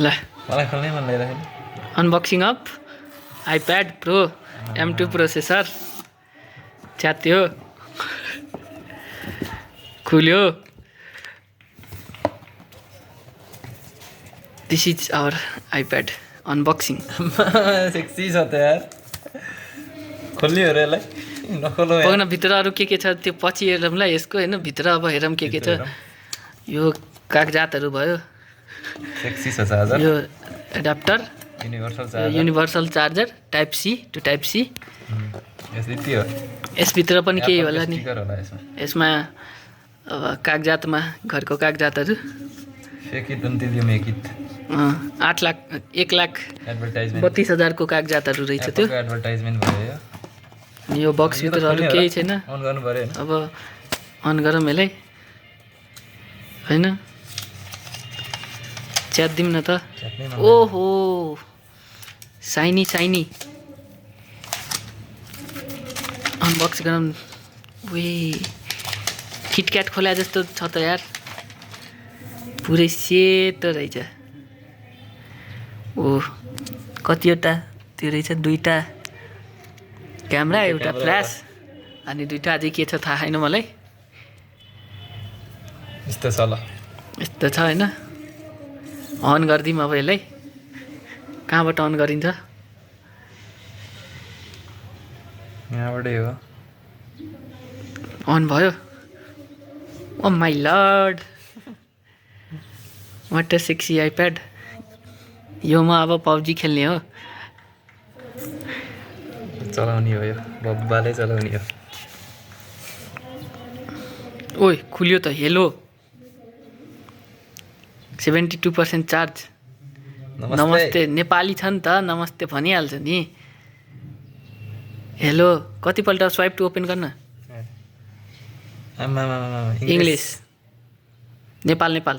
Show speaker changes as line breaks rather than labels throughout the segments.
ल
मलाई खोल्नै मन लागिरहेको
unboxing of iPad pro M2 processor च्यात्यो खुल्यो this is our iPad unboxing
sexy छ त यार खोल्ने हो र यसलाई नखोलो यार
पक्न भित्र अरू के छ त्यो पछि हेरौँला यसको होइन भित्र अब हेरौँ के छ यो कागजातहरू भयो
सेक्सी छ चार्जर
यो adapter
universal charger
universal charger type C to type C
यस यति हो
यसभित्र पनि केही होला नि
स्टिकर होला यसमा
यसमा अब कागजातमा घरको कागजातहरू
फेकित अन्तिल्यो मेकित
1,32,000
एडभर्टाइजमेन्ट
को कागजातहरू रहेछ त्यो
एडभर्टाइजमेन्ट भयो यो
यो बक्सभित्र अरू केही छैन
अन गर्नु पर्यो हैन
अब अन गरौँ यसलाई होइन च्यातिदिउँ न त
च्यात्नै मन
ओहो साइनी साइनी अनबक्स गरौँ वे किटक्याट खोला जस्तो छ त यार पुरै सेतो रहेछ ओ कतिवटा त्यो रहेछ 2टा क्यामेरा एउटा फ्ल्यास अनि 2टा अझै के छ थाहा छैन मलाई
यस्तो छ ल
यस्तो छ होइन अन गरिदिउँ अब यसलाई कहाँबाट अन गरिन्छ
यहाँबाटै हो
अन भयो oh my lord what a sexy iPad योमा अब पब्जी खेल्ने हो
चलाउने हो यो बब्बाले चलाउने हो
ओइ खुल्यो त हेलो 72% चार्ज नमस्ते नेपाली छ नि त नमस्ते भनिहाल्छ नि हेलो कतिपल्ट स्वाइप टु ओपन गर्न इङ्ग्लिस नेपाल नेपाल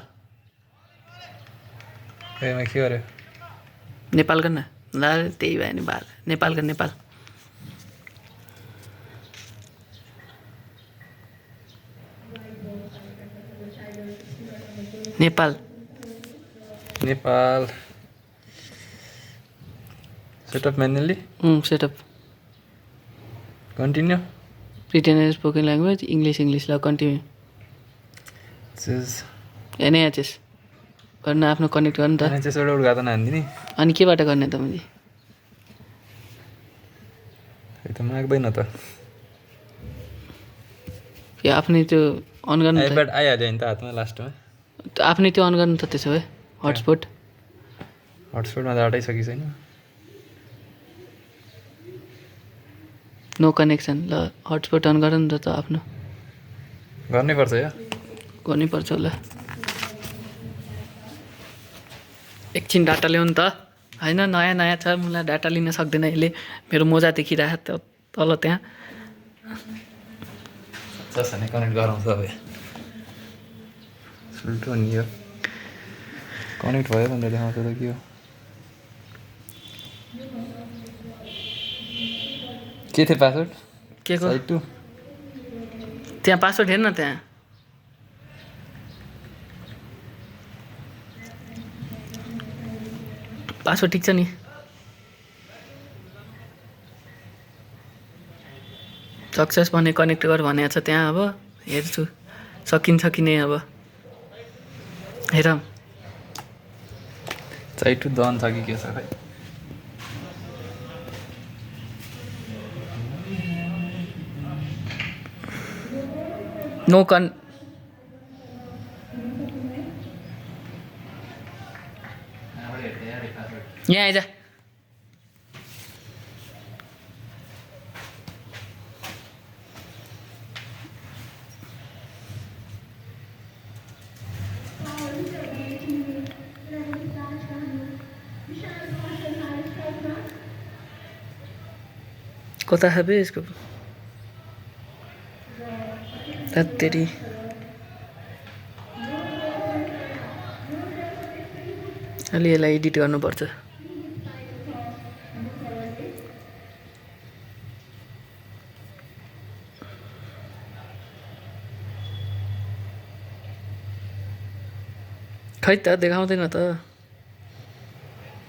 एमा के गर्यो
नेपाल गर्न ल त्यही भयो नि बाल नेपाल गर्न Nepal Nepal
Nepal setup manually
setup
continue
written and spoken language English ल कन्टिन्यू एनएचएस गर्न आफ्नो कनेक्ट गर्नु त
एनएचएसबाट उद्घाटन हान्दिने नि
अनि केबाट गर्ने त मैले
खै त माग्दैन त
आफ्नै त्यो अन गर्नु त
आइप्याड आइहाल्यो नि त हातमा लास्टमा
आफ्नै त्यो अन गर्नु त त्यसो भए हटस्पट
हटस्पटमा त हटाइसकि छैन
नो कनेक्सन ल हटस्पट अन गर नि त आफ्नो
गर्नैपर्छ यो
गर्नैपर्छ होला एकछिन डाटा ल्याउनु त होइन नयाँ छ मलाई डाटा लिन सक्दैन यसले मेरो मोजा देखिरहेको तल त्यहाँ
जसरी कनेक्ट गराउँछ अब सुल्टो नि यो कनेक्ट भयो भनेर देखाउँछ त के थियो पासवर्ड
के को
साइट टु
त्यहाँ पासवर्ड हेर्न त्यहाँ पासवर्ड ठिक छ नि सक्सेस भने कनेक्ट गर भनेको छ त्यहाँ अब हेर्छु सकिन्छ कि नै अब हेरौँ
साइट टु डन छ कि के छ खै
नो कन यहाँ आइज कता खाबे यसको तेरी अलि यसलाई एडिट गर्नुपर्छ खै त देखाउँदैन त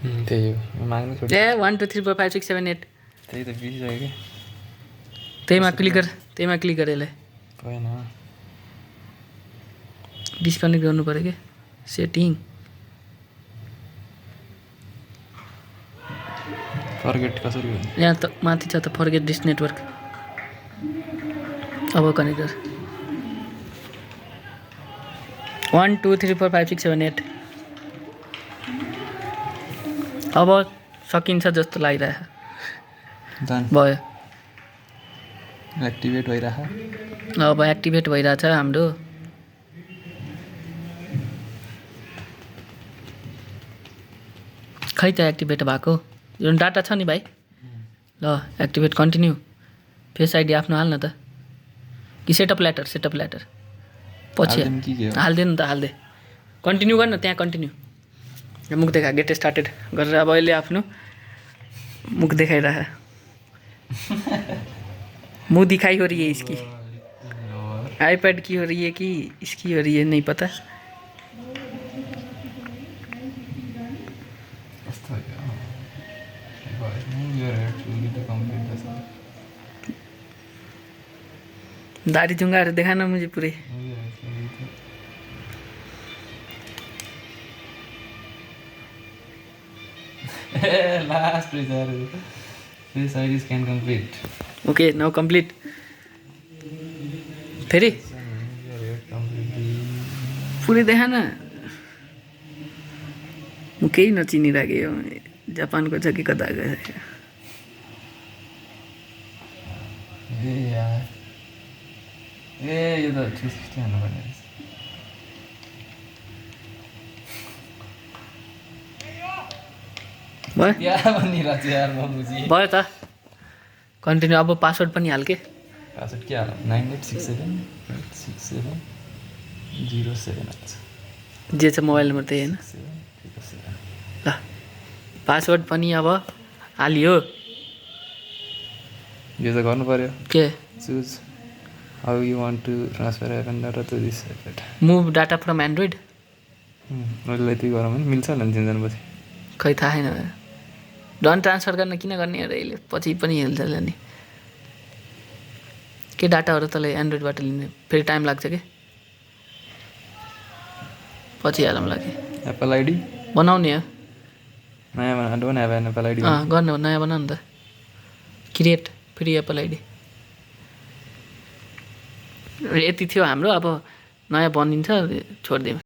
त्यही हो माग्नु छोड्यो
ए 1 2 3 4 5 6 7 8
त्यही त बिर्सिसक्यो कि
त्यहीमा क्लिक गर यसलाई
भएन
20 गर्नु पऱ्यो कि सेटिङ
फर्गेट कसरी हुन्छ
यहाँ त माथि छ त फर्गेट दिस नेटवर्क अब कनेक्ट गर 1 2 3 4 5 6 7 8 अब सकिन्छ जस्तो लागिरहेको
डन
भयो
एक्टिभेट भइरहेको
अब एक्टिभेट भइरहेछ हाम्रो खै त एक्टिभेट भएको यो डाटा छ नि भाइ ल एक्टिभेट कन्टिन्यू फेस आइडी आफ्नो हाल्न त कि सेटअप ल्याटर पछि
हालिदिउँ कि के हो?
हालिदे नि त हालिदे कन्टिन्यू गर्न त्यहाँ कन्टिन्यू मुख देखा गेट स्टार्टेड गरेर अब अहिले आफ्नो मुख देखाइरह मुँह दिखाई हो रही है इसकी आईपैड की हो रही है कि इसकी हो रही है नहीं पता
कस्तो हो यो एक्चुअली त कम्प्लिट छ
दाढ़ी जुंगाहरू देखाना मुझे पूरे
last result. This ID scan complete.
Okay now complete फेरि पूरे देखाना म केही नचिनिराखेँ जापानको छ कि कता गएको
ए यार ए यो त 360 हाल्नुपर्ने रहेछ
भयो
क्या भनिरहेको छु यार म बुझी
भयो त कन्टिन्यू अब पासवर्ड पनि हाल के
पासवर्ड के हाल 9867 अच्छा
जे छ मोबाइल नम्बर त्यही होइन ल पासवर्ड पनि अब हालियो
यो त गर्नु पर्यो
के
choose how you want to transfer app and data to this iPad
move data from Android
मैले त्यही गरौँ भने मिल्छ होला नि तिनजनापछि
खै थाहा छैन डन ट्रान्सफर गर्न किन गर्ने अरे यसले पछि पनि हेल्छ नि के डाटाहरू तँलाई एन्ड्रोइडबाट लिने फेरि टाइम लाग्छ कि पछि हालौँ लागि
एप्पल आइडी
बनाउने हो
नयाँ बना don't have an Apple ID
गर्ने हो नयाँ बनाऊ नि त क्रिएट फ्री एप्पल आइडी यति थियो हाम्रो अब नयाँ बनिन्छ छोडिदिउँ